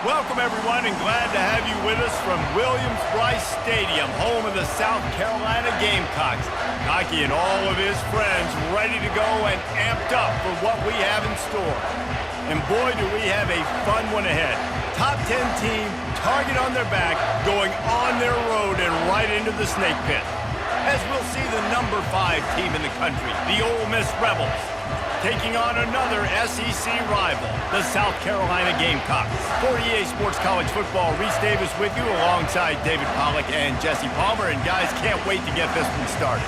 Welcome, everyone, and glad to have you with us from Williams-Brice Stadium, home of the South Carolina Gamecocks. Hockey and all of his friends ready to go and amped up for what we have in store. And boy, do we have a fun one ahead. Top 10 team, target on their back, going on their road and right into the snake pit. As we'll see the number 5 team in the country, the Ole Miss Rebels, taking on another SEC rival, the South Carolina Gamecocks. For EA Sports College Football, Reese Davis with you alongside David Pollack and Jesse Palmer. And guys, can't wait to get this one started.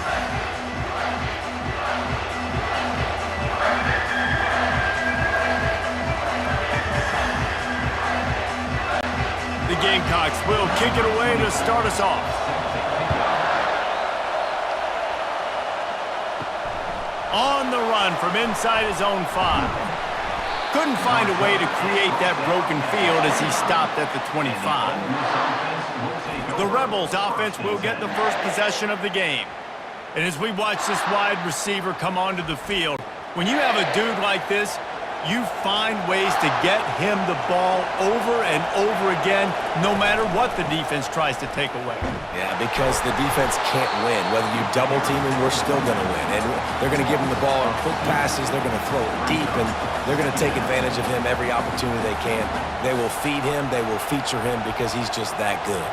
The Gamecocks will kick it away to start us off. On the run from inside his own 5. Couldn't find a way to create that broken field as he stopped at the 25. The Rebels offense will get the first possession of the game. And as we watch this wide receiver come onto the field, when you have a dude like this, you find ways to get him the ball over and over again, no matter what the defense tries to take away. Yeah, because the defense can't win. Whether you double team him, we're still going to win. And they're going to give him the ball on quick passes. They're going to throw it deep, and they're going to take advantage of him every opportunity they can. They will feed him. They will feature him because he's just that good.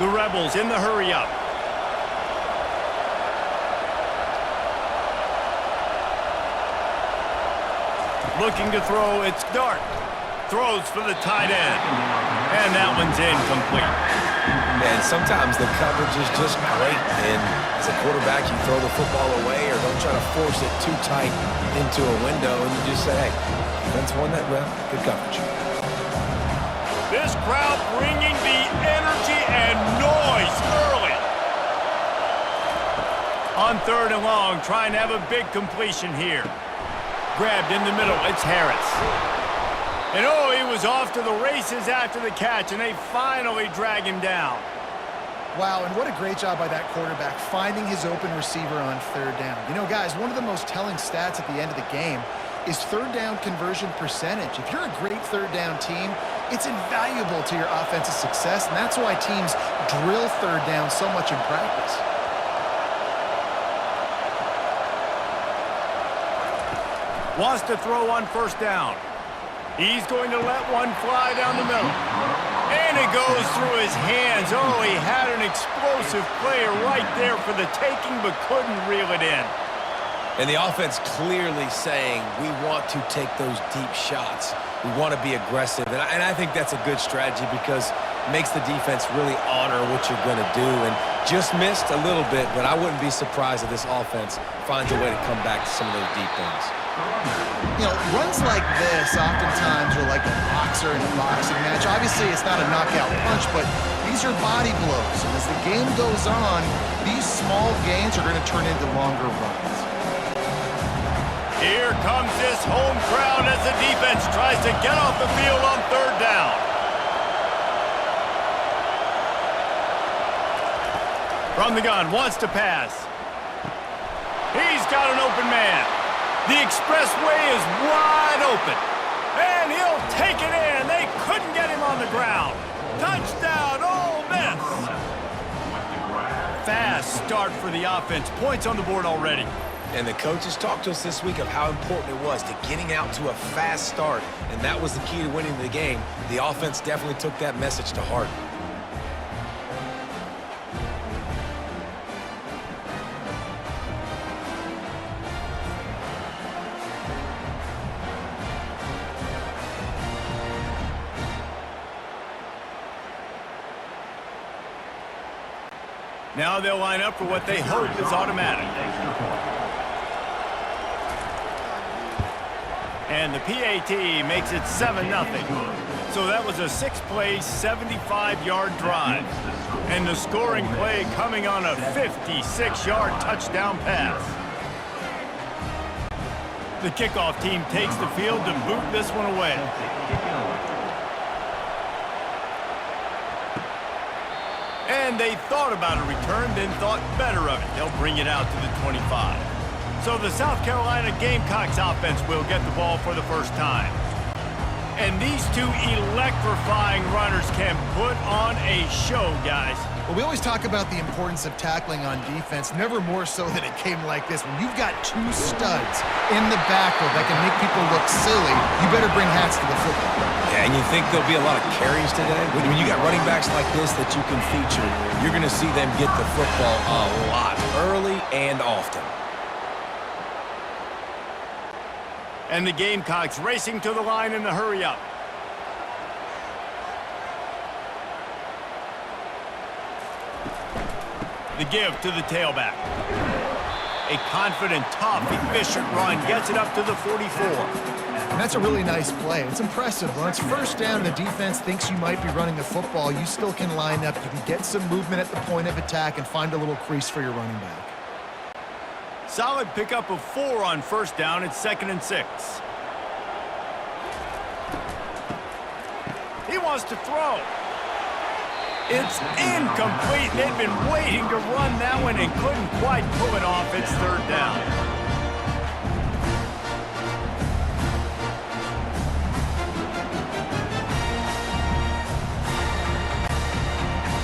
The Rebels in the hurry up. Looking to throw, it's Dart. Throws for the tight end. And that one's incomplete. And sometimes the coverage is just great. And as a quarterback, you throw the football away or don't try to force it too tight into a window. And you just say, hey, defense won that well. Good coverage. This crowd bringing the energy and noise early. On 3rd and long, trying to have a big completion here. Grabbed in the middle, it's Harris. And oh, he was off to the races after the catch, and they finally drag him down. Wow, and what a great job by that quarterback, finding his open receiver on 3rd down. You know, guys, one of the most telling stats at the end of the game is 3rd down conversion percentage. If you're a great 3rd down team, it's invaluable to your offensive success, and that's why teams drill 3rd down so much in practice. Wants to throw on 1st down. He's going to let one fly down the middle. And it goes through his hands. Oh, he had an explosive player right there for the taking, but couldn't reel it in. And the offense clearly saying, we want to take those deep shots. We want to be aggressive. And I think that's a good strategy because it makes the defense really honor what you're going to do. And just missed a little bit, but I wouldn't be surprised if this offense finds a way to come back to some of those deep ones. You know, runs like this oftentimes are like a boxer in a boxing match. Obviously, it's not a knockout punch, but these are body blows. And as the game goes on, these small gains are going to turn into longer runs. Here comes this home crowd as the defense tries to get off the field on 3rd down. From the gun, wants to pass. He's got an open man. The expressway is wide open. And he'll take it in. They couldn't get him on the ground. Touchdown, Ole Miss. Fast start for the offense. Points on the board already. And the coaches talked to us this week of how important it was to getting out to a fast start. And that was the key to winning the game. The offense definitely took that message to heart. Now they'll line up for what they hope is automatic. And the PAT makes it 7-0. So that was a 6-play, 75-yard drive. And the scoring play coming on a 56-yard touchdown pass. The kickoff team takes the field to boot this one away. And they thought about a return, then thought better of it. They'll bring it out to the 25. So the South Carolina Gamecocks offense will get the ball for the first time. And these two electrifying runners can put on a show, guys. Well, we always talk about the importance of tackling on defense, never more so than it came like this. When you've got two studs in the backfield that can make people look silly, you better bring hats to the football. Yeah, and you think there'll be a lot of carries today? When you got running backs like this that you can feature, you're going to see them get the football a lot, early and often. And the Gamecocks racing to the line in the hurry-up. The give to the tailback. A confident, tough, efficient run gets it up to the 44. And that's a really nice play. It's impressive. When it's first down and the defense thinks you might be running the football, you still can line up. You can get some movement at the point of attack and find a little crease for your running back. Solid pickup of 4 on first down. It's 2nd and 6. He wants to throw. It's incomplete. They've been waiting to run that one and couldn't quite pull it off. It's 3rd down.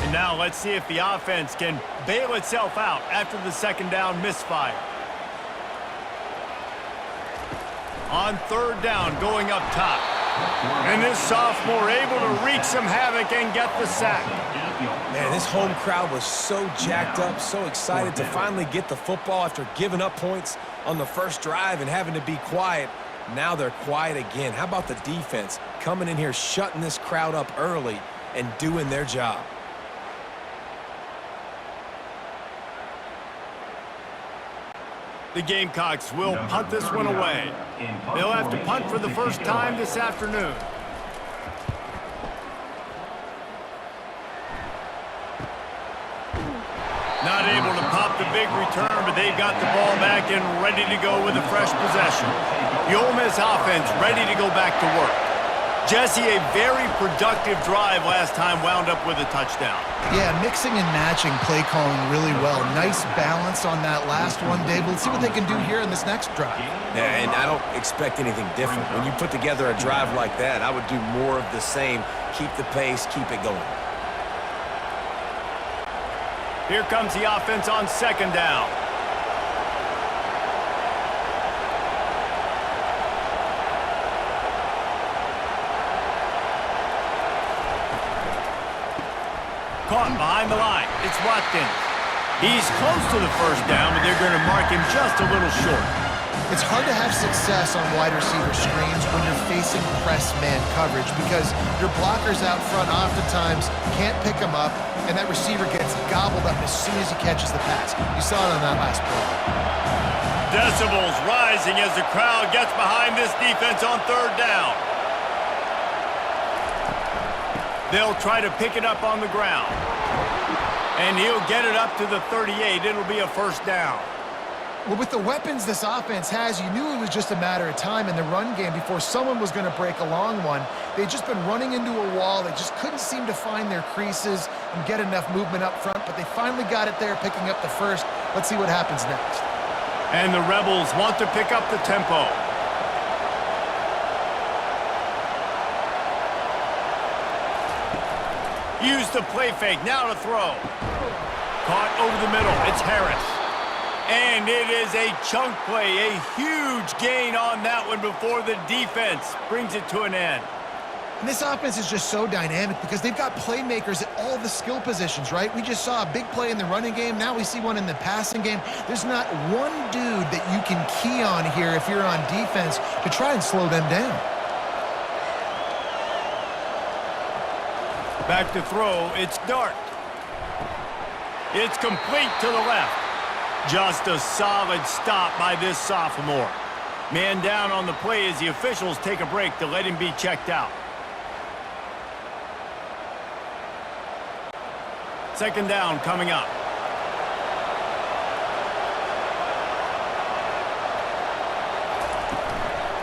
And now let's see if the offense can bail itself out after the 2nd down misfire. On 3rd down, going up top. And this sophomore able to wreak some havoc and get the sack. Man, this home crowd was so jacked up, so excited to finally get the football after giving up points on the first drive and having to be quiet. Now they're quiet again. How about the defense coming in here, shutting this crowd up early and doing their job? The Gamecocks will punt this one away. They'll have to punt for the first time this afternoon. Not able to pop the big return, but they've got the ball back and ready to go with a fresh possession. The Ole Miss offense ready to go back to work. Jesse, a very productive drive last time wound up with a touchdown. Yeah, mixing and matching play calling really well. Nice balance on that last one, Dave. Let's see what they can do here in this next drive. Yeah, and I don't expect anything different. When you put together a drive like that, I would do more of the same. Keep the pace, keep it going. Here comes the offense on 2nd down. Caught behind the line. It's Watkins. He's close to the first down, but they're going to mark him just a little short. It's hard to have success on wide receiver screens when you're facing press man coverage because your blockers out front oftentimes can't pick them up, and that receiver gets gobbled up as soon as he catches the pass. You saw it on that last play. Decibels rising as the crowd gets behind this defense on 3rd down. They'll try to pick it up on the ground. And he'll get it up to the 38. It'll be a first down. Well, with the weapons this offense has, you knew it was just a matter of time in the run game before someone was going to break a long one. They'd just been running into a wall. They just couldn't seem to find their creases and get enough movement up front, but they finally got it there, picking up the first. Let's see what happens next. And the Rebels want to pick up the tempo. Use the play fake, now to throw. Caught over the middle, it's Harris. And it is a chunk play, a huge gain on that one before the defense brings it to an end. And this offense is just so dynamic because they've got playmakers at all the skill positions, right? We just saw a big play in the running game. Now we see one in the passing game. There's not one dude that you can key on here if you're on defense to try and slow them down. Back to throw, it's Dart. It's complete to the left. Just a solid stop by this sophomore. Man down on the play as the officials take a break to let him be checked out. 2nd down coming up.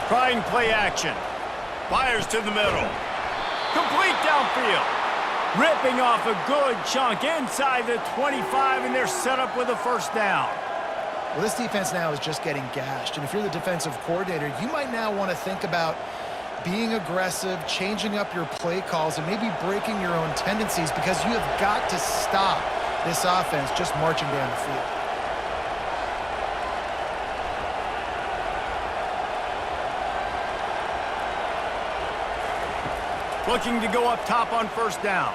Trying play action. Fires to the middle. Complete downfield. Ripping off a good chunk inside the 25, and they're set up with a first down. Well, this defense now is just getting gashed, and if you're the defensive coordinator, you might now want to think about being aggressive, changing up your play calls, and maybe breaking your own tendencies, because you have got to stop this offense just marching down the field. Looking to go up top on first down.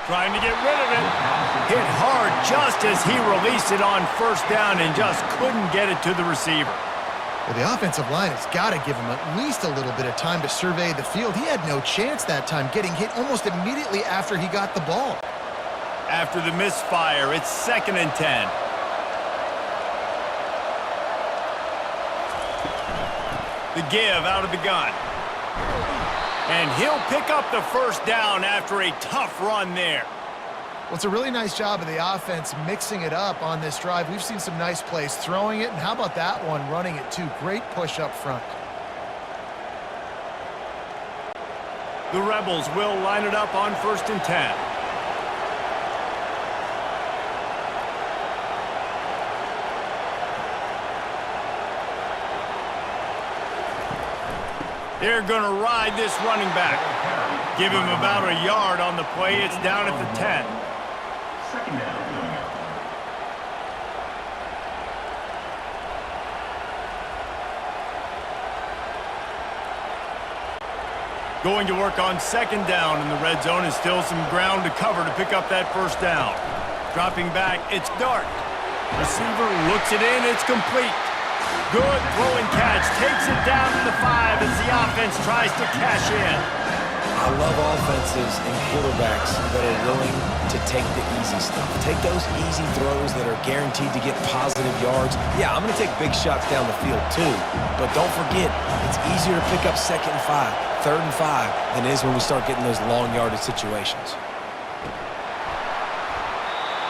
Trying to get rid of it. Hit hard just as he released it on first down and just couldn't get it to the receiver. Well, the offensive line has got to give him at least a little bit of time to survey the field. He had no chance that time, getting hit almost immediately after he got the ball. After the misfire, it's 2nd and 10. The give out of the gun. And he'll pick up the first down after a tough run there. Well, it's a really nice job of the offense mixing it up on this drive. We've seen some nice plays throwing it, and how about that one running it too? Great push up front. The Rebels will line it up on 1st and 10. They're going to ride this running back. Give him about a yard on the play. It's down at the 10. 2nd down. Going to work on 2nd down in the red zone, and still some ground to cover to pick up that first down. Dropping back, it's Dart. Receiver looks it in, it's complete. Good throw and catch, takes it down to the 5 as the offense tries to cash in. I love offenses and quarterbacks that are willing to take the easy stuff. Take those easy throws that are guaranteed to get positive yards. Yeah, I'm going to take big shots down the field too, but don't forget, it's easier to pick up 2nd and 5, 3rd and 5 than it is when we start getting those long yardage situations.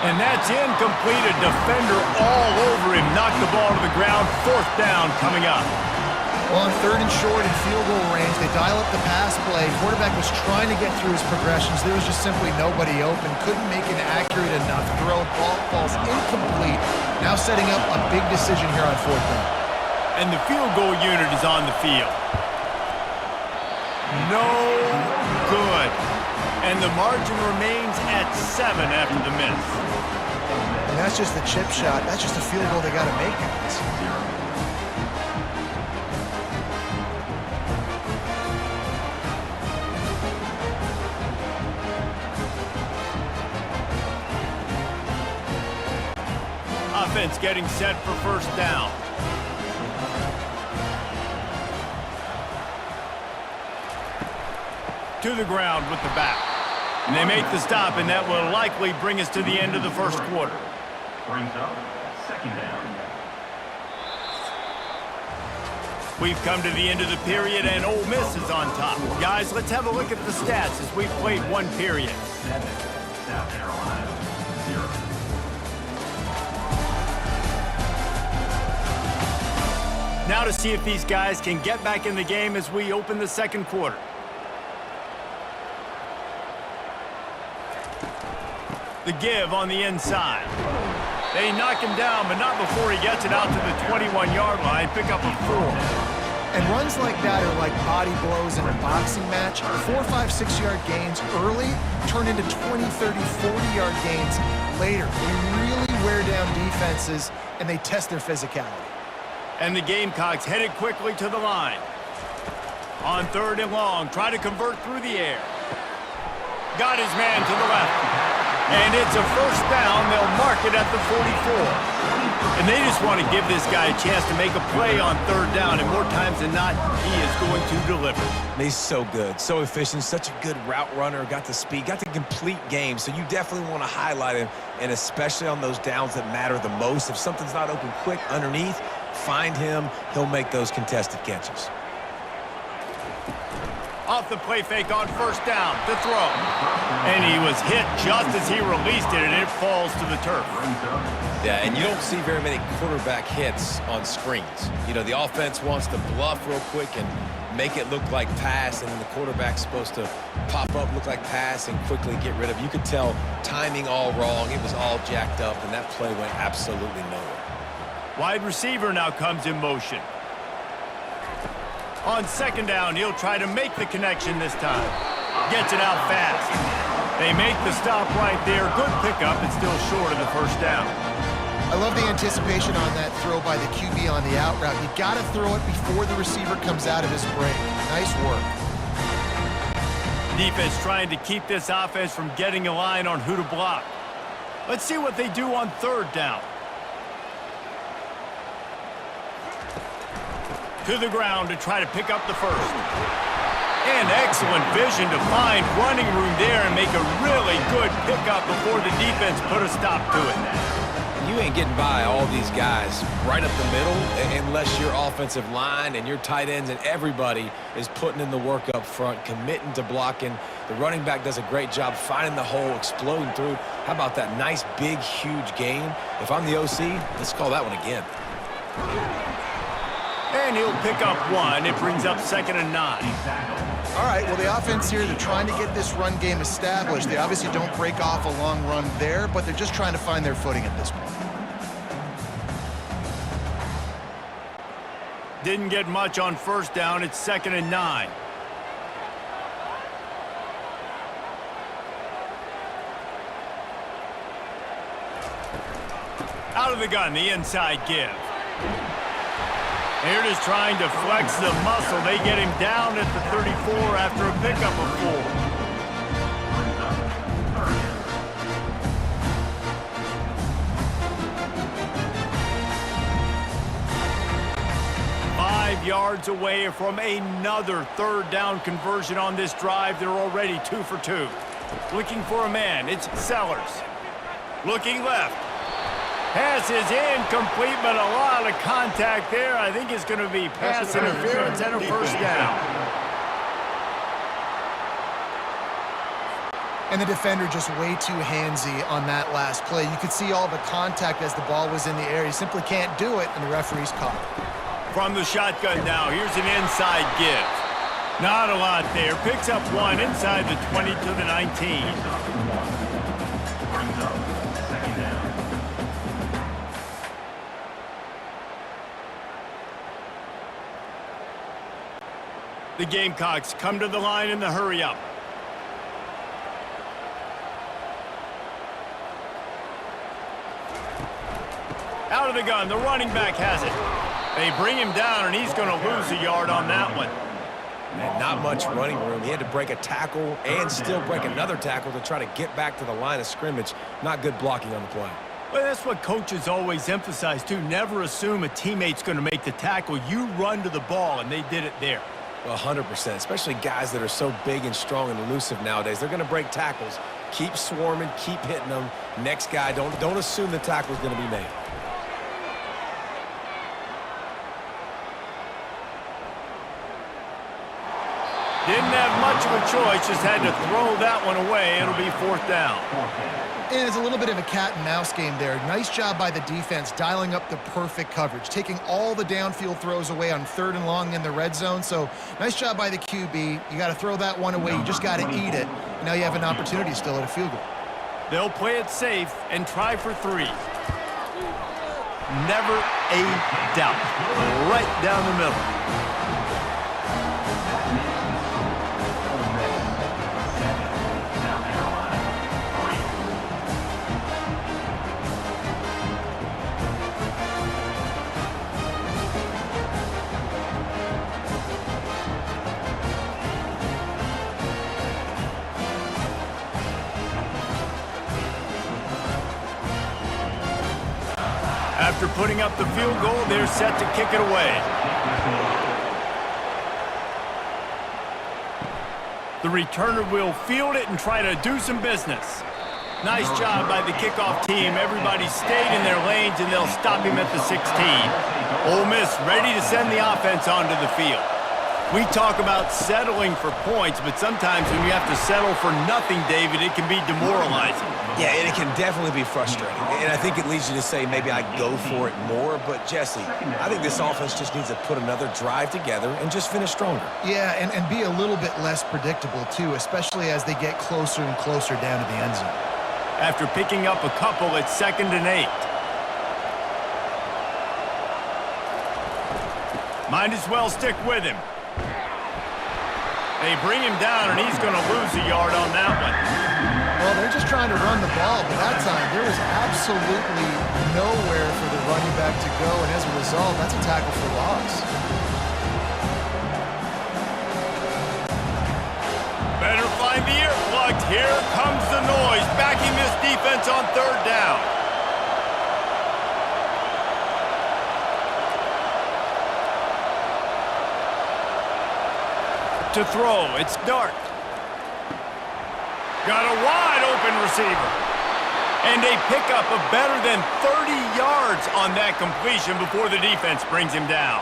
And that's incomplete. A defender all over him. Knocked the ball to the ground. 4th down coming up. Well, on 3rd and short in field goal range, they dial up the pass play. Quarterback was trying to get through his progressions. There was just simply nobody open. Couldn't make an accurate enough throw. Ball falls incomplete. Now setting up a big decision here on 4th down. And the field goal unit is on the field. No good. And the margin remains at 7 after the miss. And that's just the chip shot. That's just a field goal they got to make, guys. Offense getting set for first down. To the ground with the back. And they make the stop, and that will likely bring us to the end of the first quarter. Brings up 2nd down. We've come to the end of the period, and Ole Miss is on top. Guys, let's have a look at the stats as we've played one period. 7, South Carolina 0. Now to see if these guys can get back in the game as we open the second quarter. The give on the inside. They knock him down, but not before he gets it out to the 21-yard line. Pick up a 4. And runs like that are like body blows in a boxing match. 4, 5, 6-yard gains early turn into 20, 30, 40-yard gains later. They really wear down defenses, and they test their physicality. And the Gamecocks headed quickly to the line. On 3rd and long, try to convert through the air. Got his man to the left. And it's a first down. They'll mark it at the 44. And they just want to give this guy a chance to make a play on 3rd down. And more times than not, he is going to deliver. He's so good, so efficient, such a good route runner, got the speed, got the complete game. So you definitely want to highlight him, and especially on those downs that matter the most. If something's not open quick underneath, find him. He'll make those contested catches. Off the play fake on first down, the throw. And he was hit just as he released it, and it falls to the turf. Yeah, and you don't see very many quarterback hits on screens. You know, the offense wants to bluff real quick and make it look like pass, and then the quarterback's supposed to pop up, look like pass, and quickly get rid of it. You could tell timing all wrong. It was all jacked up, and that play went absolutely nowhere. Wide receiver now comes in motion. On second down, he'll try to make the connection this time. Gets it out fast. They make the stop right there. Good pickup. It's still short of the first down. I love the anticipation on that throw by the QB on the out route. You got to throw it before the receiver comes out of his break. Nice work. Defense trying to keep this offense from getting a line on who to block. Let's see what they do on third down. To the ground to try to pick up the first. And excellent vision to find running room there and make a really good pickup before the defense put a stop to it. You ain't getting by all these guys right up the middle unless your offensive line and your tight ends and everybody is putting in the work up front, committing to blocking. The running back does a great job finding the hole, exploding through. How about that nice, big, huge gain? If I'm the OC, let's call that one again. And he'll pick up one. It brings up 2nd and 9. All right, well, the offense here, they're trying to get this run game established. They obviously don't break off a long run there, but they're just trying to find their footing at this point. Didn't get much on first down. It's 2nd and 9. Out of the gun, the inside give. They're just trying to flex the muscle. They get him down at the 34 after a pickup of 4. 5 yards away from another third down conversion on this drive. They're already 2 for 2. Looking for a man. It's Sellers. Looking left. Pass is incomplete, but a lot of contact there. I think it's going to be pass interference and a first down. And the defender just way too handsy on that last play. You could see all the contact as the ball was in the air. He simply can't do it, and the referee's caught it. From the shotgun now, here's an inside give. Not a lot there. Picks up one inside the 20 to the 19. Brings up 2nd down. The Gamecocks come to the line in the hurry-up. Out of the gun, the running back has it. They bring him down, and he's going to lose a yard on that one. Man, not much running room. He had to break a tackle and still break another tackle to try to get back to the line of scrimmage. Not good blocking on the play. Well, that's what coaches always emphasize, too. Never assume a teammate's going to make the tackle. You run to the ball, and they did it there. Well, 100%, especially guys that are so big and strong and elusive nowadays. They're going to break tackles. Keep swarming, keep hitting them. Next guy, don't assume the tackle's going to be made. Didn't have much of a choice, just had to throw that one away. It'll be 4th down. And it's a little bit of a cat and mouse game there. Nice job by the defense dialing up the perfect coverage, taking all the downfield throws away on 3rd and long in the red zone. So nice job by the QB. You got to throw that one away. You just got to eat it. Now you have an opportunity still at a field goal. They'll play it safe and try for 3. Never a doubt. Right down the middle. After putting up the field goal, they're set to kick it away. The returner will field it and try to do some business. Nice job by the kickoff team. Everybody stayed in their lanes, and they'll stop him at the 16. Ole Miss ready to send the offense onto the field. We talk about settling for points, but sometimes when you have to settle for nothing, David, it can be demoralizing. Yeah, and it can definitely be frustrating. And I think it leads you to say maybe I go for it more. But, Jesse, I think this offense just needs to put another drive together and just finish stronger. Yeah, and be a little bit less predictable, too, especially as they get closer and closer down to the end zone. After picking up a couple, it's 2nd and 8. Might as well stick with him. They bring him down, and he's going to lose a yard on that one. Well, they're just trying to run the ball, but that time there was absolutely nowhere for the running back to go, and as a result, that's a tackle for loss. Better find the earplugs. Here comes the noise, backing this defense on third down. To throw, it's Dart. Got a wide open receiver. And a pickup of better than 30 yards on that completion before the defense brings him down.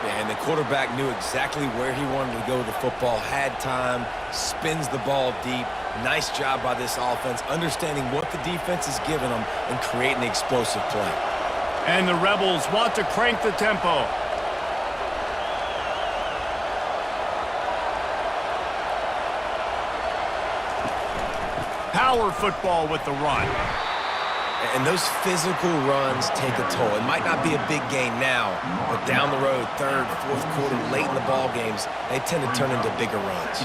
Yeah, and the quarterback knew exactly where he wanted to go with the football, had time, spins the ball deep. Nice job by this offense, understanding what the defense is giving them and creating the explosive play. And the Rebels want to crank the tempo. Power football with the run. And those physical runs take a toll. It might not be a big gain now, but down the road, third, fourth quarter, late in the ball games, they tend to turn into bigger runs.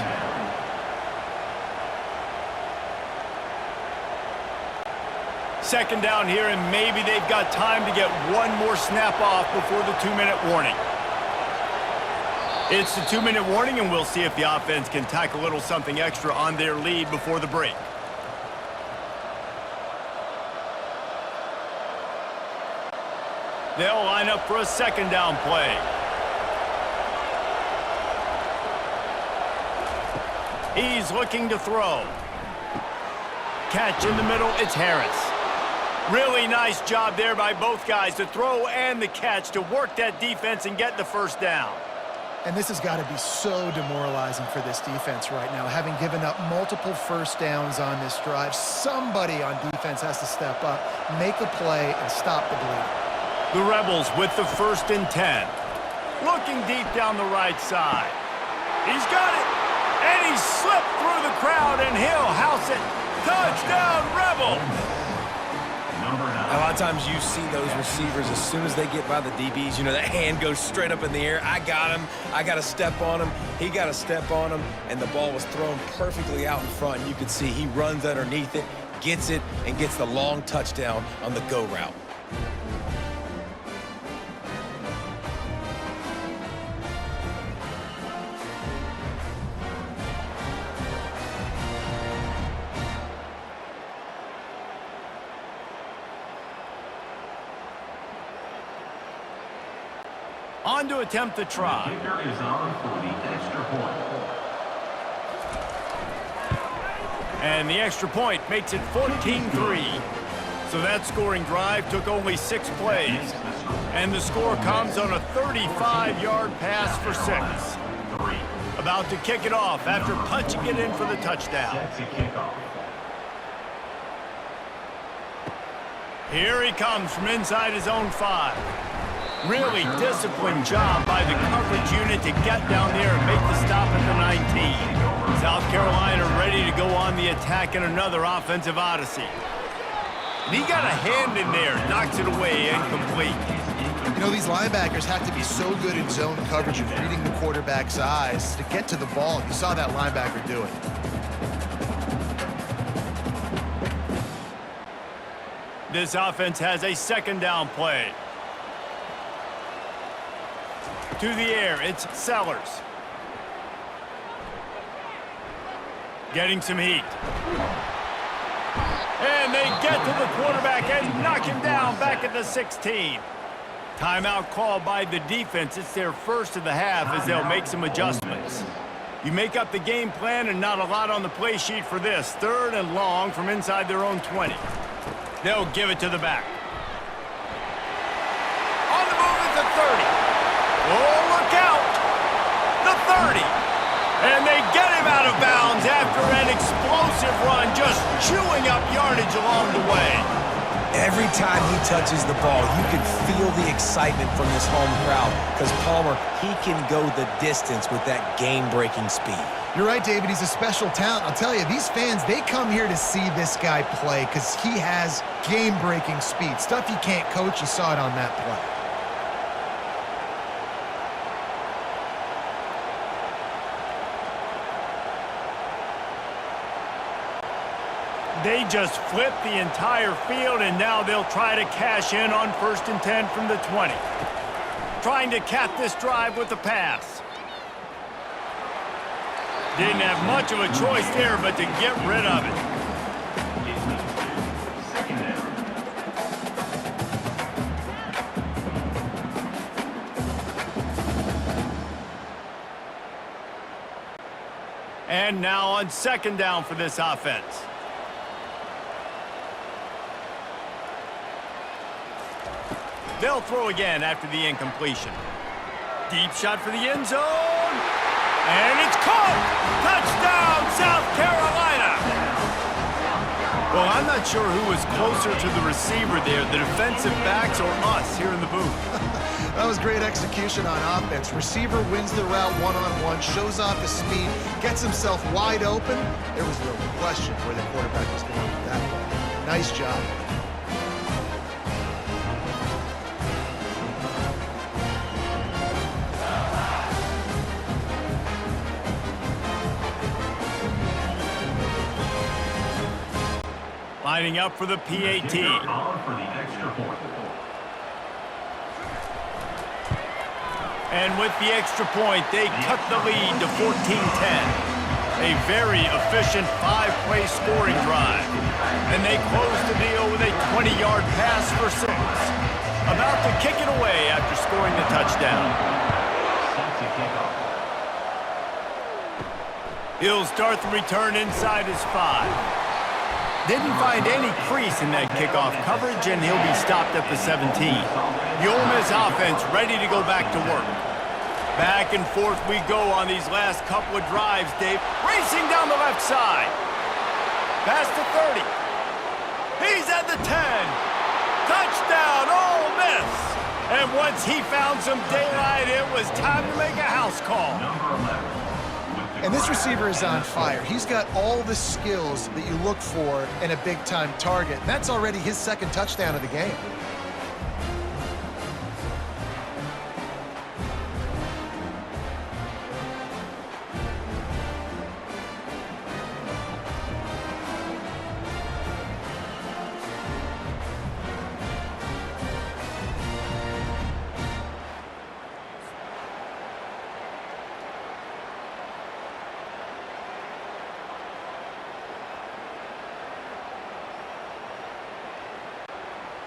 Second down here, and maybe they've got time to get one more snap off before the 2-minute warning. It's the 2-minute warning, and we'll see if the offense can tack a little something extra on their lead before the break. They'll line up for a second down play. He's looking to throw. Catch in the middle, it's Harris. Really nice job there by both guys, the throw and the catch, to work that defense and get the first down. And this has got to be so demoralizing for this defense right now, having given up multiple first downs on this drive. Somebody on defense has to step up, make a play, and stop the bleeding. The Rebels with the 1st and 10. Looking deep down the right side. He's got it. And he slipped through the crowd, and he'll house it. Touchdown, Rebels! A lot of times you see those receivers, as soon as they get by the DBs, you know, that hand goes straight up in the air. I got him. I got to step on him. He got to step on him. And the ball was thrown perfectly out in front. And you can see he runs underneath it, gets it, and gets the long touchdown on the go route. On to attempt the try. The kicker is on for the extra point. And the extra point makes it 14-3. So that scoring drive took only 6 plays. And the score comes on a 35-yard pass for 6. About to kick it off after punching it in for the touchdown. Set to kick off. Here he comes from inside his own 5. Really disciplined job by the coverage unit to get down there and make the stop at the 19. South Carolina ready to go on the attack in another offensive odyssey. And he got a hand in there, knocks it away, incomplete. You know, these linebackers have to be so good in zone coverage and reading the quarterback's eyes to get to the ball. You saw that linebacker do it. This offense has a second down play. To the air, it's Sellers. Getting some heat. And they get to the quarterback and knock him down back at the 16. Timeout called by the defense. It's their first of the half as they'll make some adjustments. You make up the game plan and not a lot on the play sheet for this. 3rd and long from inside their own 20. They'll give it to the back. On the move at the 30. Oh, look out! The 30. And they get him out of bounds after an explosive run, just chewing up yardage along the way. Every time he touches the ball, you can feel the excitement from this home crowd because Palmer, he can go the distance with that game-breaking speed. You're right, David. He's a special talent. I'll tell you, these fans, they come here to see this guy play because he has game-breaking speed. Stuff you can't coach. You saw it on that play. They just flipped the entire field, and now they'll try to cash in on 1st and 10 from the 20. Trying to cap this drive with the pass. Didn't have much of a choice there but to get rid of it. Second down. And now on 2nd down for this offense. They'll throw again after the incompletion. Deep shot for the end zone. And it's caught! Touchdown, South Carolina! Well, I'm not sure who was closer to the receiver there, the defensive backs or us here in the booth. That was great execution on offense. Receiver wins the route one-on-one, shows off his speed, gets himself wide open. There was no question where the quarterback was going with that ball. Nice job. Lining up for the PAT. On for the extra point. And with the extra point, they cut the lead to 14-10. A very efficient 5-play scoring drive. And they close the deal with a 20-yard pass for 6. About to kick it away after scoring the touchdown. Set to kick off. He'll start the return inside his 5. Didn't find any crease in that kickoff coverage, and he'll be stopped at the 17. The Ole Miss offense ready to go back to work. Back and forth we go on these last couple of drives, Dave. Racing down the left side. Past the 30. He's at the 10. Touchdown, Ole Miss. And once he found some daylight, it was time to make a house call. Number 11. And this receiver is on fire. He's got all the skills that you look for in a big-time target. That's already his 2nd touchdown of the game.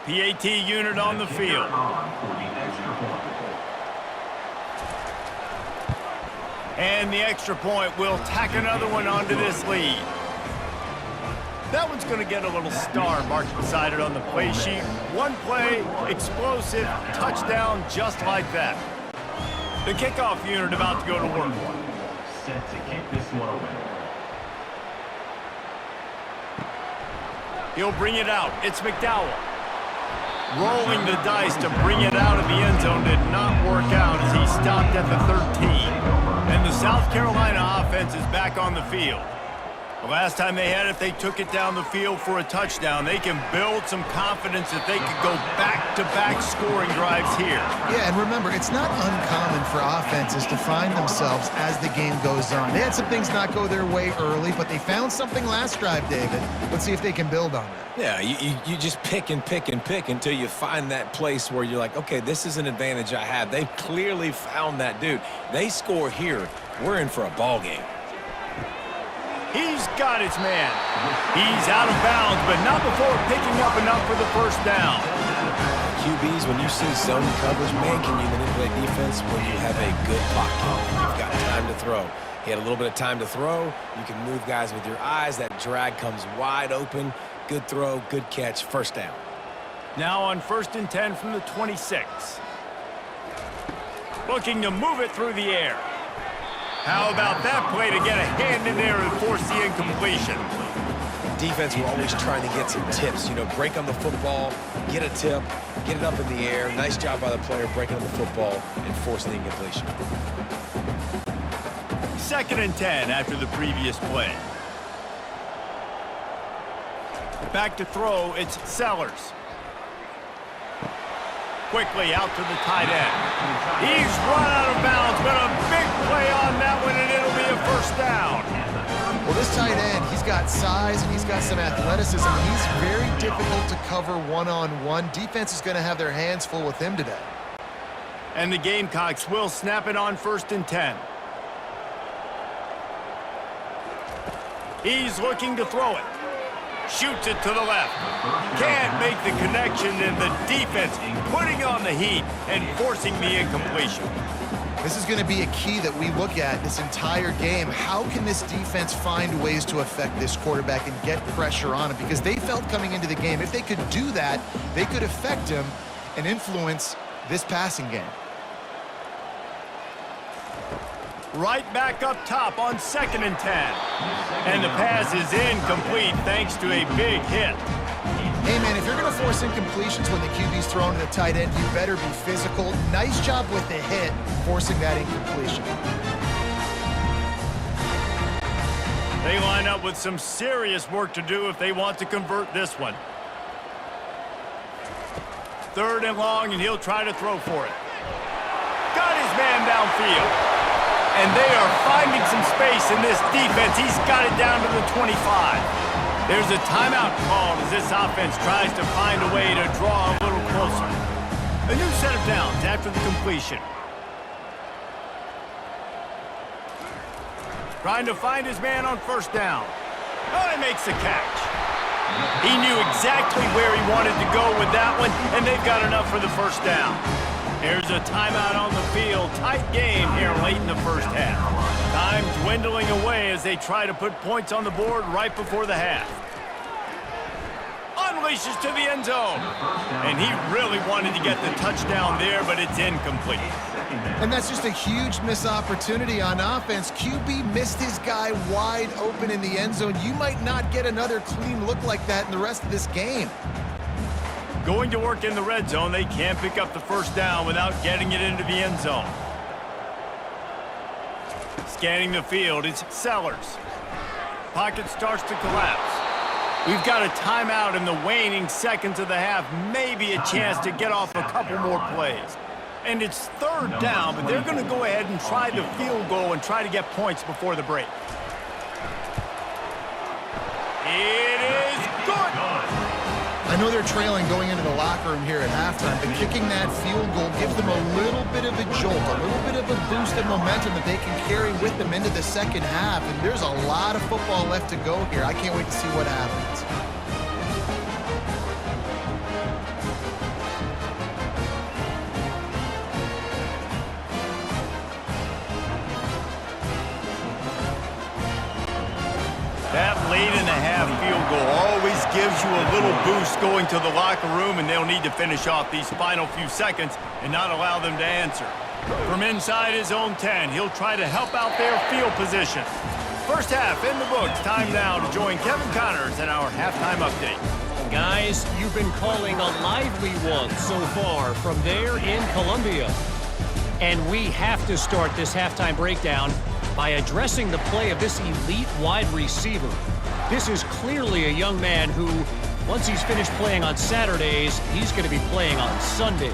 PAT unit on the field. On for the extra point. And the extra point will tack another one onto this lead. That one's going to get a little star marked beside it on the play sheet. One play, explosive, touchdown, just like that. The kickoff unit about to go to work. Set to kick this one away. He'll bring it out. It's McDowell. Rolling the dice to bring it out of the end zone did not work out as he stopped at the 13. And the South Carolina offense is back on the field. The last time they had it, they took it down the field for a touchdown. They can build some confidence that they could go back-to-back scoring drives here. Yeah, and remember, it's not uncommon for offenses to find themselves as the game goes on. They had some things not go their way early, but they found something last drive, David. Let's see if they can build on that. Yeah, you just pick and pick and pick until you find that place where you're like, okay, this is an advantage I have. They've clearly found that dude. They score here, we're in for a ball game. He's got his man. He's out of bounds, but not before picking up enough for the 1st down. QBs, when you see zone coverage, man, can you manipulate defense when you have a good pocket and you've got time to throw? He had a little bit of time to throw. You can move guys with your eyes. That drag comes wide open. Good throw, good catch, 1st down. Now on 1st and 10 from the 26. Looking to move it through the air. How about that play to get a hand in there and force the incompletion? Defense, we're always trying to get some tips. You know, break on the football, get a tip, get it up in the air. Nice job by the player breaking on the football and forcing the incompletion. 2nd and 10 after the previous play. Back to throw, it's Sellers. Quickly out to the tight end. He's run out of bounds, but a big play on that one, and it'll be a 1st down. Well, this tight end, he's got size and he's got some athleticism. He's very difficult to cover one-on-one. Defense is going to have their hands full with him today. And the Gamecocks will snap it on 1st and 10. He's looking to throw it. Shoots it to the left. Can't make the connection, and the defense putting on the heat and forcing the incompletion. This is going to be a key that we look at this entire game. How can this defense find ways to affect this quarterback and get pressure on him? Because they felt coming into the game, if they could do that, they could affect him and influence this passing game. Right back up top on 2nd and 10. And the pass is incomplete thanks to a big hit. Hey, man, if you're going to force incompletions when the QB's thrown to the tight end, you better be physical. Nice job with the hit, forcing that incompletion. They line up with some serious work to do if they want to convert this one. 3rd and long, and he'll try to throw for it. Got his man downfield. And they are finding some space in this defense. He's got it down to the 25. There's a timeout called as this offense tries to find a way to draw a little closer. A new set of downs after the completion. Trying to find his man on 1st down. Oh, he makes the catch. He knew exactly where he wanted to go with that one, and they've got enough for the 1st down. There's a timeout on the field. Tight game here late in the 1st half. Time dwindling away as they try to put points on the board right before the half. Unleashes to the end zone. And he really wanted to get the touchdown there, but it's incomplete. And that's just a huge missed opportunity on offense. QB missed his guy wide open in the end zone. You might not get another clean look like that in the rest of this game. Going to work in the red zone, they can't pick up the 1st down without getting it into the end zone. Scanning the field, it's Sellers. Pocket starts to collapse. We've got a timeout in the waning seconds of the half, maybe a chance to get off a couple more plays. And it's 3rd down, but they're going to go ahead and try the field goal and try to get points before the break. It is good! I know they're trailing going into the locker room here at halftime, but kicking that field goal gives them a little bit of a jolt, a little bit of a boost of momentum that they can carry with them into the 2nd half. And there's a lot of football left to go here. I can't wait to see what happens. That late in the half field goal always gives you a little boost going to the locker room, and they'll need to finish off these final few seconds and not allow them to answer. From inside his own 10, he'll try to help out their field position. 1st half in the books. Time now to join Kevin Connors in our halftime update. Guys, you've been calling a lively one so far from there in Columbia. And we have to start this halftime breakdown by addressing the play of this elite wide receiver. This is clearly a young man who, once he's finished playing on Saturdays, he's going to be playing on Sundays.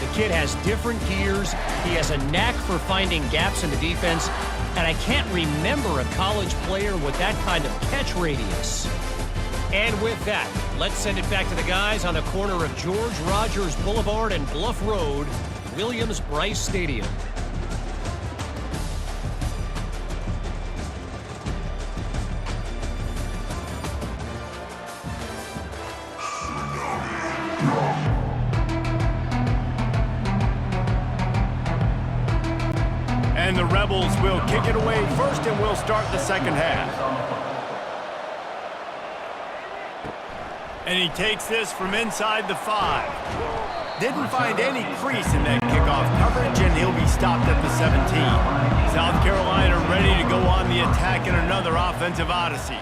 The kid has different gears. He has a knack for finding gaps in the defense. And I can't remember a college player with that kind of catch radius. And with that, let's send it back to the guys on the corner of George Rogers Boulevard and Bluff Road, Williams-Brice Stadium. And the Rebels will kick it away first, and we'll start the 2nd half. And he takes this from inside the 5. Didn't find any crease in that kickoff coverage, and he'll be stopped at the 17. South Carolina ready to go on the attack in another offensive odyssey.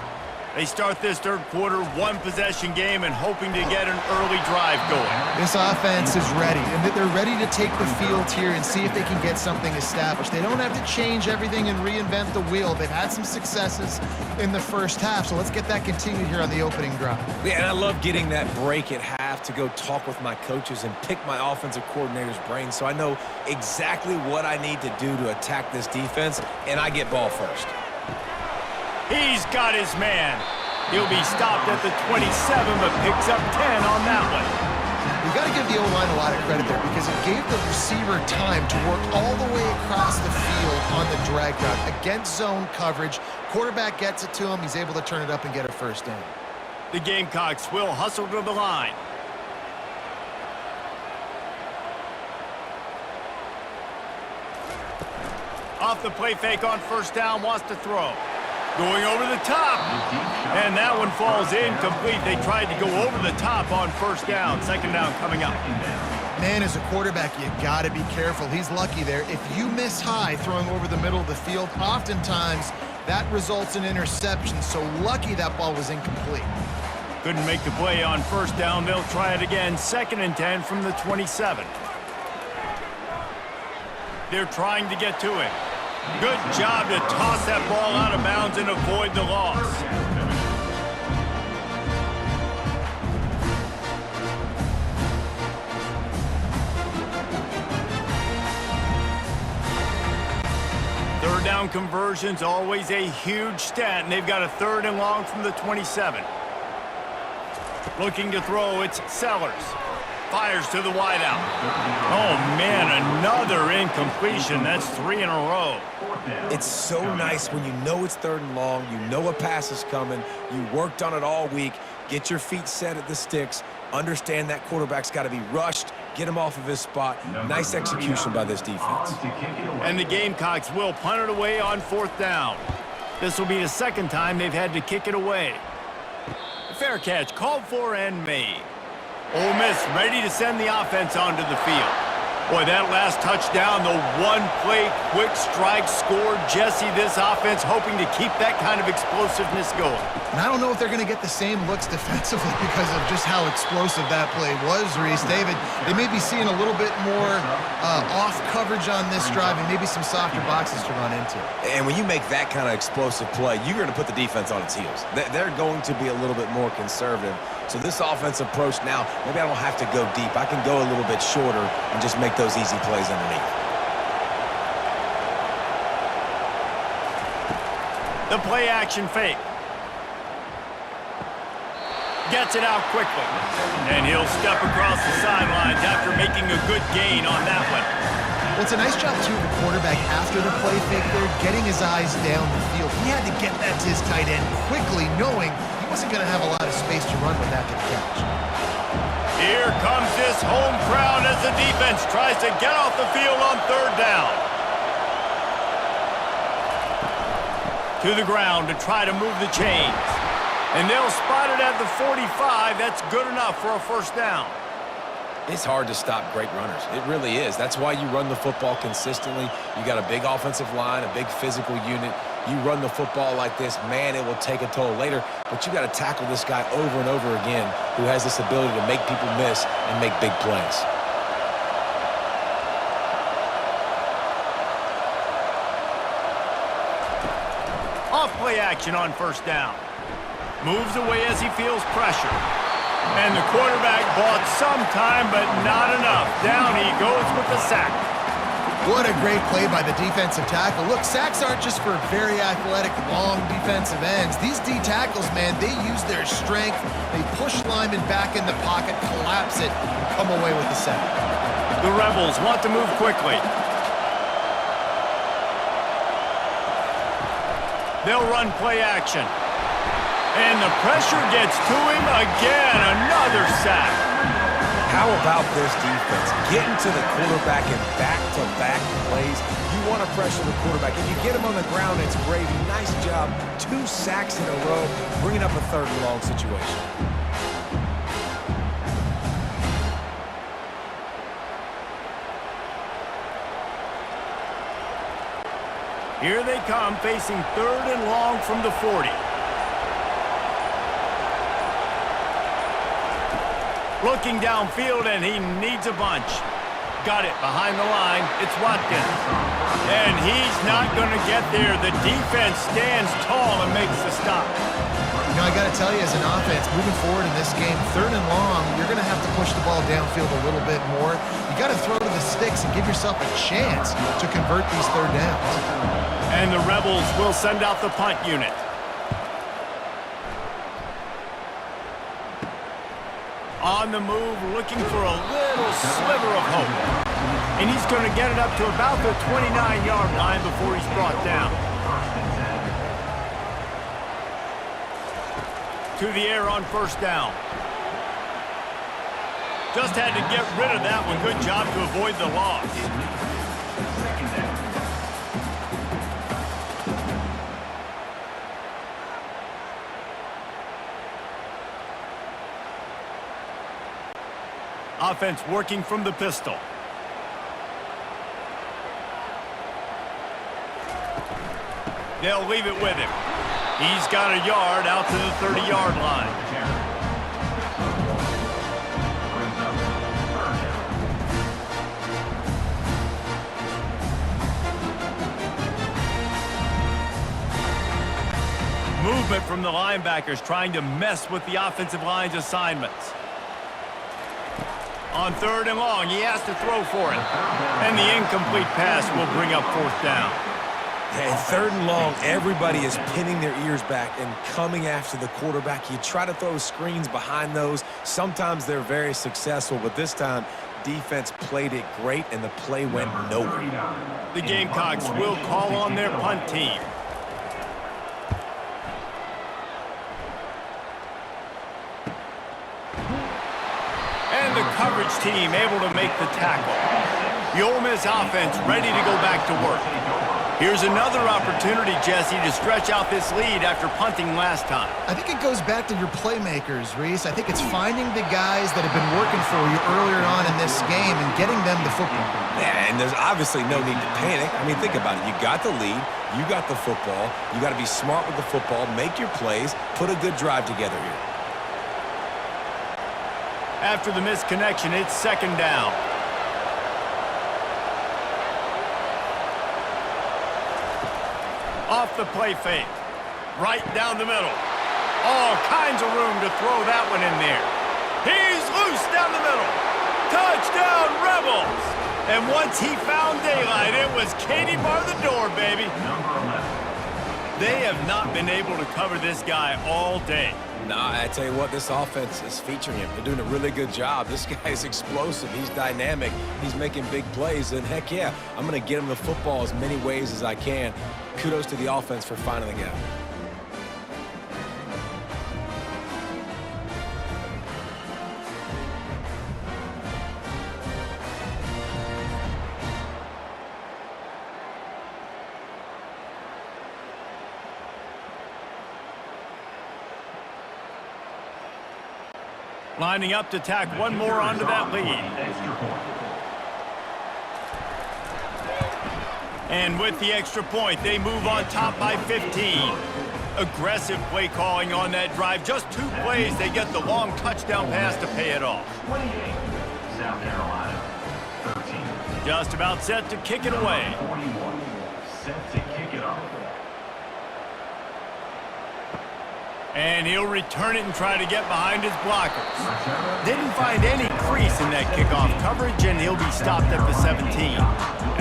They start this 3rd quarter, 1-possession game, and hoping to get an early drive going. This offense is ready, and they're ready to take the field here and see if they can get something established. They don't have to change everything and reinvent the wheel. They've had some successes in the 1st half, so let's get that continued here on the opening drive. Yeah, and I love getting that break at half to go talk with my coaches and pick my offensive coordinator's brain so I know exactly what I need to do to attack this defense, and I get ball first. He's got his man. He'll be stopped at the 27, but picks up 10 on that one. You got to give the O-line a lot of credit there because it gave the receiver time to work all the way across the field on the drag route against zone coverage. Quarterback gets it to him. He's able to turn it up and get a first down. The Gamecocks will hustle to the line. Off the play fake on first down, wants to throw. Going over the top. And that one falls incomplete. They tried to go over the top on first down. Second down coming up. Man, as a quarterback, you got to be careful. He's lucky there. If you miss high throwing over the middle of the field, oftentimes that results in interception. So lucky that ball was incomplete. Couldn't make the play on first down. They'll try it again. 2nd and 10 from the 27. They're trying to get to it. Good job to toss that ball out of bounds and avoid the loss. Third down conversion's always a huge stat, and they've got a 3rd and long from the 27. Looking to throw, it's Sellers. Fires to the wideout. Oh, man, another incompletion. That's 3 in a row. It's so nice when you know it's 3rd and long, you know a pass is coming, you worked on it all week, get your feet set at the sticks, understand that quarterback's got to be rushed, get him off of his spot. Nice execution by this defense. And the Gamecocks will punt it away on 4th down. This will be the 2nd time they've had to kick it away. Fair catch called for and made. Ole Miss ready to send the offense onto the field. Boy, that last touchdown, the one-play quick strike score. Jesse, this offense hoping to keep that kind of explosiveness going. And I don't know if they're going to get the same looks defensively because of just how explosive that play was, Reese. David, they may be seeing a little bit more off coverage on this drive and maybe some softer boxes to run into. And when you make that kind of explosive play, you're going to put the defense on its heels. They're going to be a little bit more conservative. So this offensive approach now, maybe I don't have to go deep. I can go a little bit shorter and just make those easy plays underneath. The play action fake. Gets it out quickly. And he'll step across the sidelines after making a good gain on that one. Well, it's a nice job, too, of the quarterback after the play fake there, getting his eyes down the field. He had to get that to his tight end quickly, knowing he wasn't going to have a lot of space to run with that to the catch. Here comes this home crowd as the defense tries to get off the field on 3rd down. To the ground to try to move the chains. And they'll spot it at the 45. That's good enough for a first down. It's hard to stop great runners. It really is. That's why you run the football consistently. You got a big offensive line, a big physical unit. You run the football like this, man, it will take a toll later. But you got to tackle this guy over and over again who has this ability to make people miss and make big plays. Off play action on first down. Moves away as he feels pressure. And the quarterback bought some time, but not enough. Down he goes with the sack. What a great play by the defensive tackle. Look, sacks aren't just for very athletic, long defensive ends. These D tackles, man, they use their strength. They push linemen back in the pocket, collapse it, and come away with the sack. The Rebels want to move quickly. They'll run play action. And the pressure gets to him again. Another sack. How about this defense? Getting to the quarterback in back-to-back plays. You want to pressure the quarterback. If you get him on the ground, it's gravy. Nice job. 2 sacks in a row, bringing up a 3rd and long situation. Here they come, facing 3rd and long from the 40. Looking downfield, and he needs a bunch. Got it behind the line. It's Watkins. And he's not going to get there. The defense stands tall and makes the stop. You know, I got to tell you, as an offense, moving forward in this game, 3rd and long, you're going to have to push the ball downfield a little bit more. You got to throw to the sticks and give yourself a chance to convert these 3rd downs. And the Rebels will send out the punt unit. On the move, looking for a little sliver of hope. And he's going to get it up to about the 29-yard line before he's brought down. To the air on first down. Just had to get rid of that one. Good job to avoid the loss. Offense working from the pistol. They'll leave it with him. He's got a yard out to the 30-yard line. Movement from the linebackers trying to mess with the offensive line's assignments. On third and long, he has to throw for it. And the incomplete pass will bring up fourth down. And third and long, everybody is pinning their ears back and coming after the quarterback. You try to throw screens behind those. Sometimes they're very successful, but this time, defense played it great, and the play went nowhere. The Gamecocks will call on their punt team. And the coverage team able to make the tackle. The Ole Miss offense ready to go back to work. Here's another opportunity, Jesse, to stretch out this lead after punting last time. I think it goes back to your playmakers, Reese. I think it's finding the guys that have been working for you earlier on in this game and getting them the football. Yeah, and there's obviously no need to panic. I mean, think about it. You got the lead. You got the football. You got to be smart with the football, make your plays, put a good drive together here. After the misconnection, it's second down. Off the play fake. Right down the middle. All kinds of room to throw that one in there. He's loose down the middle. Touchdown, Rebels! And once he found daylight, it was Katie bar the door, baby. They have not been able to cover this guy all day. Nah, I tell you what, this offense is featuring him. They're doing a really good job. This guy's explosive. He's dynamic. He's making big plays. And heck yeah, I'm going to get him the football as many ways as I can. Kudos to the offense for finding the gap. Lining up to tack one more onto that lead. And with the extra point, they move on top by 15. Aggressive play calling on that drive. Just 2 plays, they get the long touchdown pass to pay it off. 28, South Carolina, 13. Just about set to kick it away. 41, set to kick it off. And he'll return it and try to get behind his blockers. Didn't find any crease in that kickoff coverage, and he'll be stopped at the 17.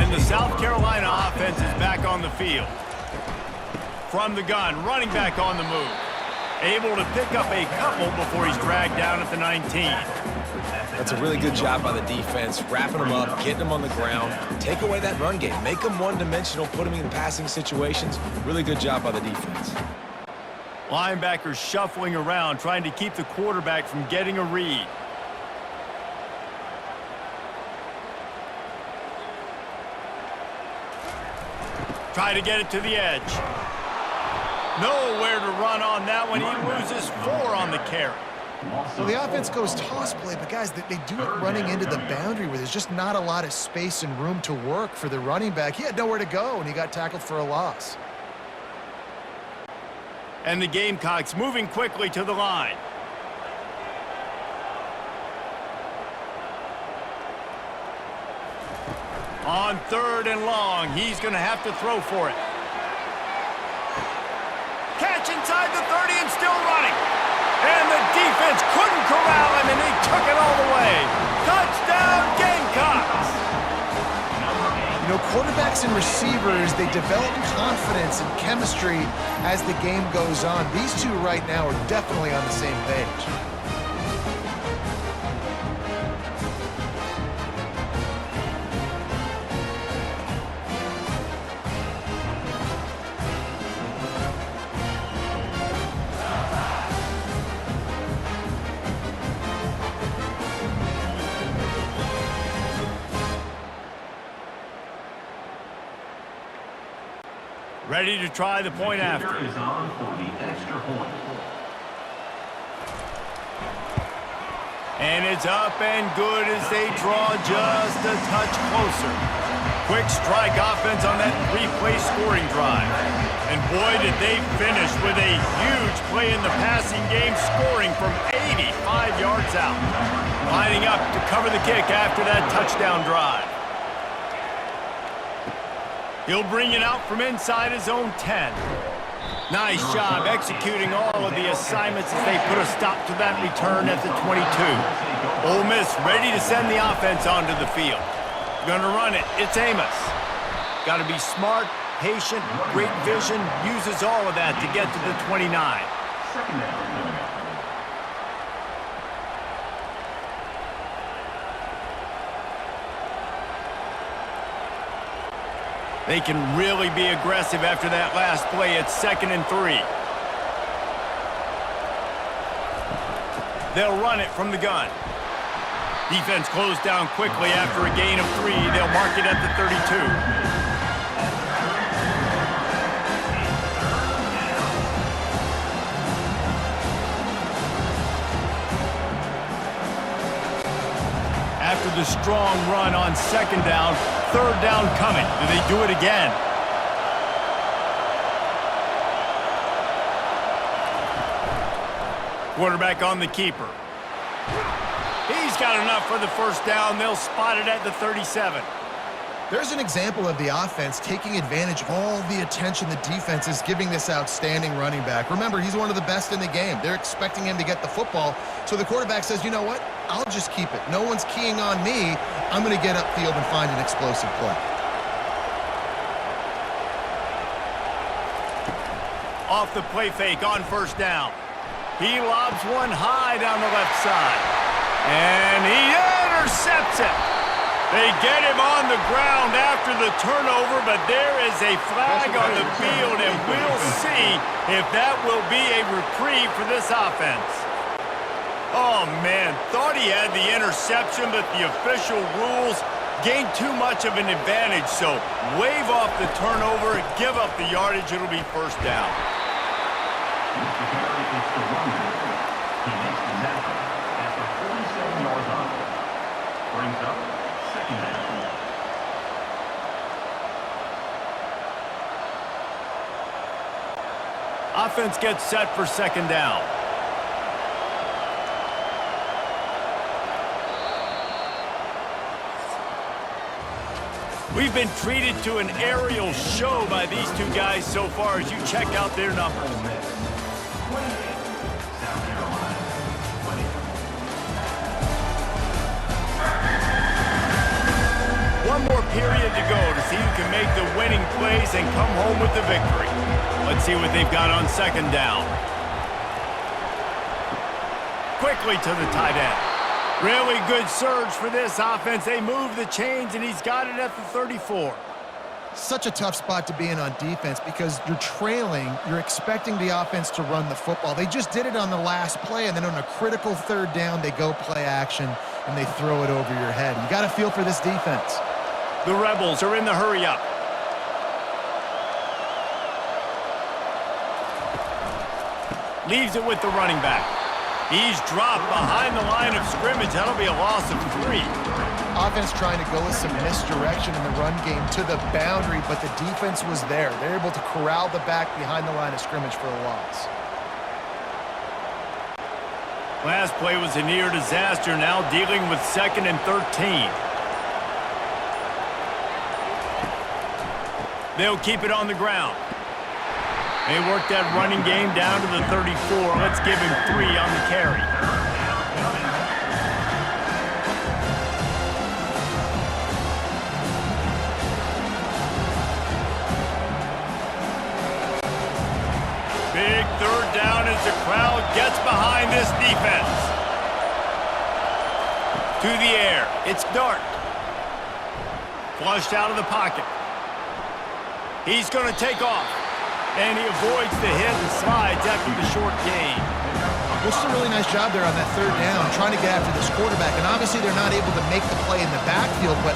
And the South Carolina offense is back on the field. From the gun, running back on the move. Able to pick up a couple before he's dragged down at the 19. That's a really good job by the defense, wrapping them up, getting them on the ground. Take away that run game. Make them one-dimensional, put them in passing situations. Really good job by the defense. Linebackers shuffling around, trying to keep the quarterback from getting a read. Try to get it to the edge. Nowhere to run on that one. He loses 4 on the carry. Well, the offense goes toss play, but guys, they do it running into the boundary where there's just not a lot of space and room to work for the running back. He had nowhere to go, and he got tackled for a loss. And the Gamecocks moving quickly to the line. On third and long, he's going to have to throw for it. Catch inside the 30 and still running. And the defense couldn't corral him, and he took it all the way. Touchdown, Gamecocks! You know, quarterbacks and receivers, they develop confidence and chemistry as the game goes on. These two right now are definitely on the same page. Ready to try the point after. Is on for the extra point. And it's up and good as they draw just a touch closer. Quick strike offense on that three-play scoring drive. And boy, did they finish with a huge play in the passing game, scoring from 85 yards out. Lining up to cover the kick after that touchdown drive. He'll bring it out from inside his own 10. Nice job executing all of the assignments as they put a stop to that return at the 22. Ole Miss ready to send the offense onto the field. Gonna run it. It's Amos. Got to be smart, patient, great vision. Uses all of that to get to the 29. Second down. They can really be aggressive after that last play. It's 2nd and 3. They'll run it from the gun. Defense closed down quickly after a gain of 3. They'll mark it at the 32. After the strong run on 2nd down, 3rd down coming. Do they do it again? Quarterback on the keeper. He's got enough for the 1st down. They'll spot it at the 37. There's an example of the offense taking advantage of all the attention the defense is giving this outstanding running back. Remember, he's one of the best in the game. They're expecting him to get the football, so the quarterback says, you know what? I'll just keep it. No one's keying on me. I'm going to get upfield and find an explosive play. Off the play fake on 1st down. He lobs one high down the left side. And he intercepts it. They get him on the ground after the turnover, but there is a flag on the field, and we'll see if that will be a reprieve for this offense. Oh, man, thought he had the interception, but the official rules gained too much of an advantage, so wave off the turnover, give up the yardage, it'll be 1st down. He makes the tackle at the 47-yard line. Brings up 2nd down. Offense gets set for 2nd down. We've been treated to an aerial show by these two guys so far as you check out their numbers. South Carolina 20. One more period to go to see who can make the winning plays and come home with the victory. Let's see what they've got on 2nd down. Quickly to the tight end. Really good surge for this offense. They move the chains, and he's got it at the 34. Such a tough spot to be in on defense because you're trailing. You're expecting the offense to run the football. They just did it on the last play, and then on a critical 3rd down, they go play action, and they throw it over your head. You got to feel for this defense. The Rebels are in the hurry-up. Leaves it with the running back. He's dropped behind the line of scrimmage. That'll be a loss of 3. Offense trying to go with some misdirection in the run game to the boundary, but the defense was there. They're able to corral the back behind the line of scrimmage for a loss. Last play was a near disaster, now dealing with 2nd and 13. They'll keep it on the ground. They work that running game down to the 34. Let's give him 3 on the carry. Big 3rd down as the crowd gets behind this defense. To the air. It's Dart. Flushed out of the pocket. He's going to take off. And he avoids the hit and slides after the short gain. Well, it's a really nice job there on that 3rd down, trying to get after this quarterback. And obviously they're not able to make the play in the backfield, but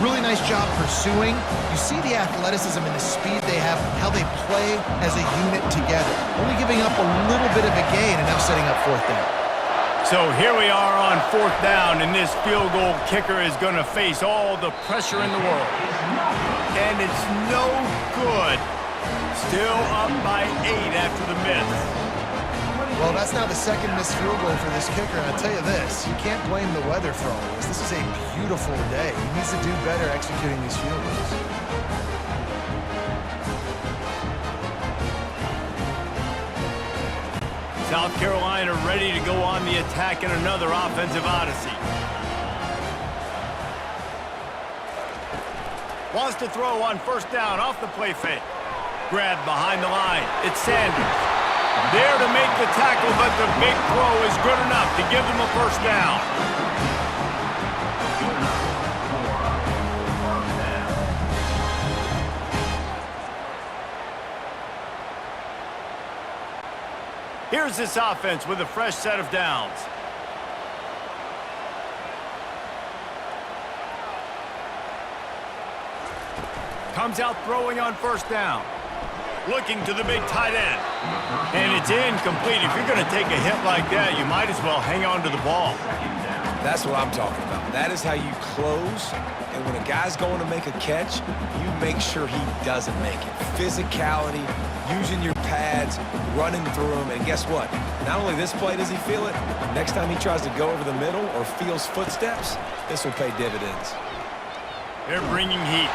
Really nice job pursuing. You see the athleticism and the speed they have, how they play as a unit together. Only giving up a little bit of a gain and now setting up fourth down. So here we are on fourth down, and this field goal kicker is going to face all the pressure in the world. And it's no good. Still up by 8 after the miss. Well, that's now the second missed field goal for this kicker, and I'll tell you this, you can't blame the weather for all this. This is a beautiful day. He needs to do better executing these field goals. South Carolina ready to go on the attack in another offensive odyssey. Wants to throw on first down off the play fake. Grabbed behind the line. It's Sanders. There to make the tackle, but the big throw is good enough to give them a first down. Here's this offense with a fresh set of downs. Comes out throwing on first down. Looking to the big tight end. And it's incomplete. If you're going to take a hit like that, you might as well hang on to the ball. That's what I'm talking about. That is how you close. And when a guy's going to make a catch, you make sure he doesn't make it. Physicality, using your pads, running through them. And guess what? Not only this play does he feel it, next time he tries to go over the middle or feels footsteps, this will pay dividends. They're bringing heat.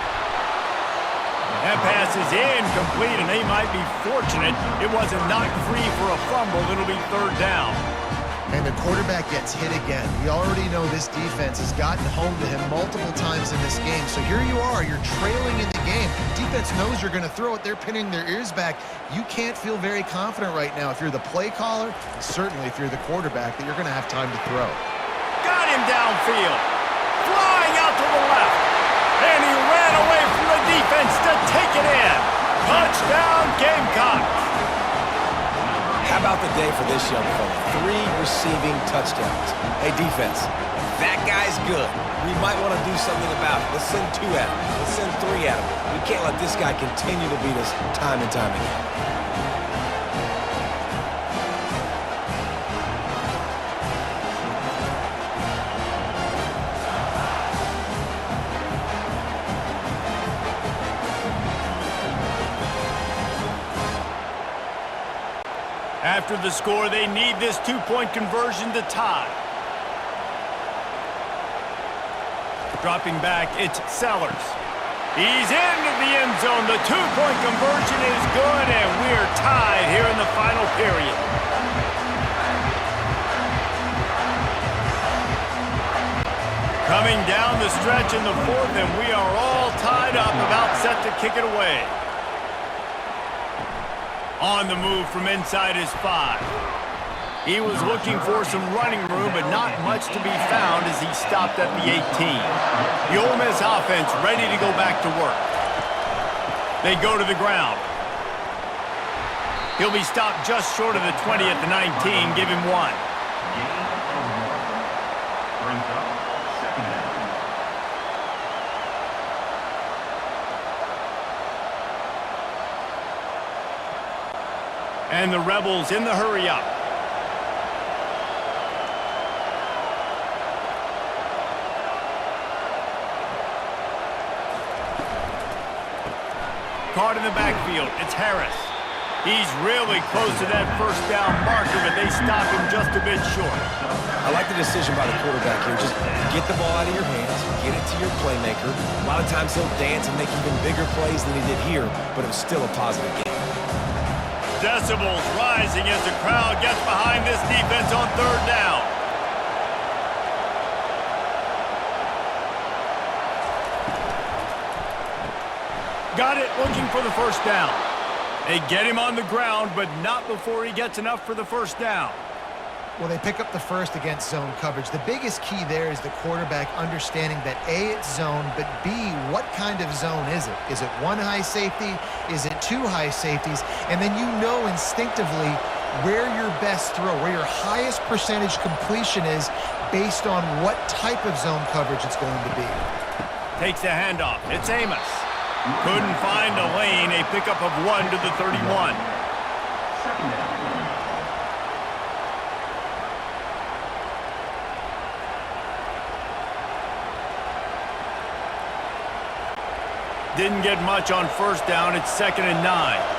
That pass is incomplete, and they might be fortunate it wasn't knocked free for a fumble. It'll be third down. And the quarterback gets hit again. We already know this defense has gotten home to him multiple times in this game. So here you are, you're trailing in the game. Defense knows you're going to throw it. They're pinning their ears back. You can't feel very confident right now if you're the play caller, and certainly if you're the quarterback, that you're going to have time to throw. Got him downfield. Flying out to the left. And he ran away from the defense to take it in. Touchdown, Gamecocks. How about the day for this young fella? 3 receiving touchdowns. Hey, defense, that guy's good. We might want to do something about it. Let's send 2 at him. Let's send 3 at him. We can't let this guy continue to beat us time and time again. After the score, they need this 2-point conversion to tie. Dropping back, it's Sellers. He's into the end zone. The 2-point conversion is good, and we're tied here in the final period. Coming down the stretch in the fourth, and we are all tied up, about set to kick it away. On the move from inside his 5. He was looking for some running room, but not much to be found as he stopped at the 18. The Ole Miss offense ready to go back to work. They go to the ground. He'll be stopped just short of the 20 at the 19. Give him 1. Brings up second down. And the Rebels in the hurry-up. Caught in the backfield. It's Harris. He's really close to that first down marker, but they stop him just a bit short. I like the decision by the quarterback here. Just get the ball out of your hands, get it to your playmaker. A lot of times he'll dance and make even bigger plays than he did here, but it was still a positive game. Decibels rising as the crowd gets behind this defense on third down. Got it, looking for the first down. They get him on the ground, but not before he gets enough for the first down. Well, they pick up the first against zone coverage. The biggest key there is the quarterback understanding that A, it's zone, but B, what kind of zone is it? Is it 1 high safety? Is it 2 high safeties? And then you know instinctively where your best throw, where your highest percentage completion is based on what type of zone coverage it's going to be. Takes the handoff. It's Amos. Couldn't find a lane. A pickup of 1 to the 31. Second down. Didn't get much on first down. It's 2nd and 9.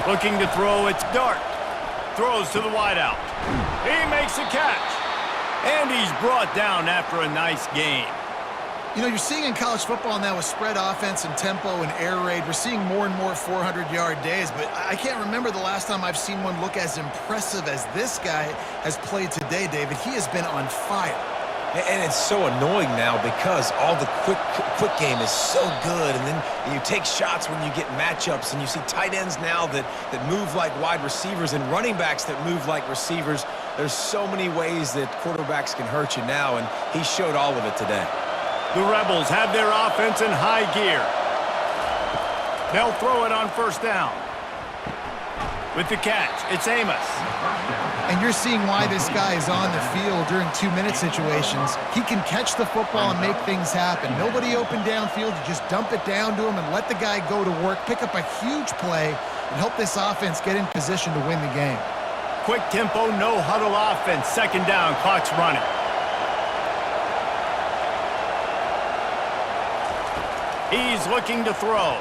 Looking to throw, it's Dart. Throws to the wideout. He makes a catch. And he's brought down after a nice gain. You know, you're seeing in college football now with spread offense and tempo and air raid, we're seeing more and more 400-yard days, but I can't remember the last time I've seen one look as impressive as this guy has played today, David. He has been on fire. And it's so annoying now because all the quick game is so good, and then you take shots when you get matchups, and you see tight ends now that move like wide receivers and running backs that move like receivers. There's so many ways that quarterbacks can hurt you now, and he showed all of it today. The Rebels have their offense in high gear. They'll throw it on first down. With the catch, it's Amos. And you're seeing why this guy is on the field during 2-minute situations. He can catch the football and make things happen. Nobody open downfield. You just dump it down to him and let the guy go to work, pick up a huge play, and help this offense get in position to win the game. Quick tempo, no huddle offense. 2nd down, clock's running. He's looking to throw.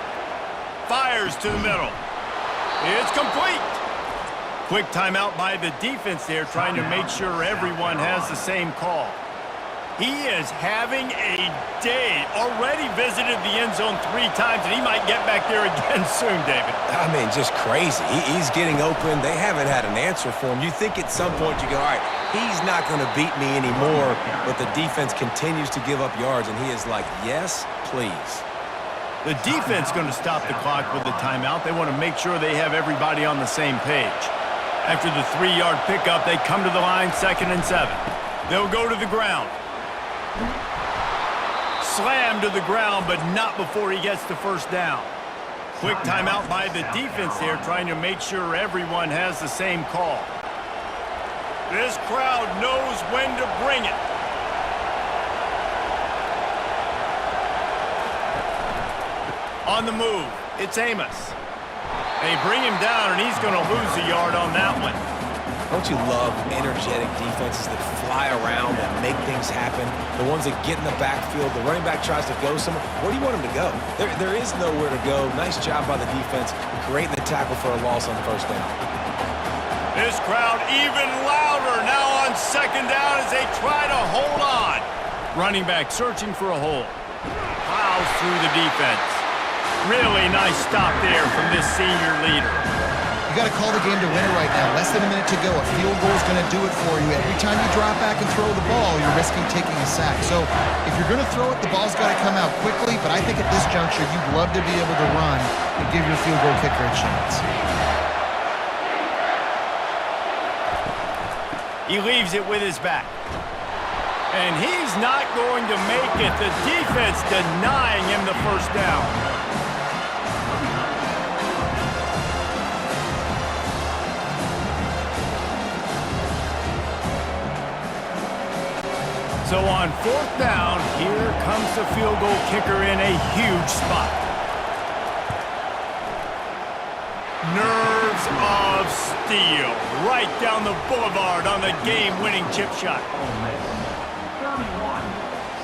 Fires to the middle. It's complete. Quick timeout by the defense there, trying to make sure everyone has the same call. He is having a day. Already visited the end zone 3 times, and he might get back there again soon, David. I mean, just crazy. He's getting open. They haven't had an answer for him. You think at some point you go, all right, he's not going to beat me anymore, but the defense continues to give up yards, and he is like, yes, please. The defense going to stop the clock with the timeout. They want to make sure they have everybody on the same page. After the 3-yard pickup, they come to the line, 2nd and 7. They'll go to the ground. Slam to the ground, but not before he gets the first down. Quick timeout by the defense there, trying to make sure everyone has the same call. This crowd knows when to bring it. On the move, it's Amos. They bring him down, and he's going to lose a yard on that one. Don't you love energetic defenses that fly around and make things happen? The ones that get in the backfield, the running back tries to go somewhere. Where do you want him to go? There is nowhere to go. Nice job by the defense, creating the tackle for a loss on first down. This crowd even louder now on 2nd down as they try to hold on. Running back searching for a hole. Plows through the defense. Really nice stop there from this senior leader. You got to call the game to win it right now. Less than a minute to go. A field goal is going to do it for you. Every time you drop back and throw the ball, you're risking taking a sack. So if you're going to throw it, the ball's got to come out quickly. But I think at this juncture, you'd love to be able to run and give your field goal kicker a chance. He leaves it with his back. And he's not going to make it. The defense denying him the first down. So on 4th down, here comes the field goal kicker in a huge spot. Nerves of steel. Right down the boulevard on the game-winning chip shot. Ole Miss 31,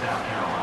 South Carolina.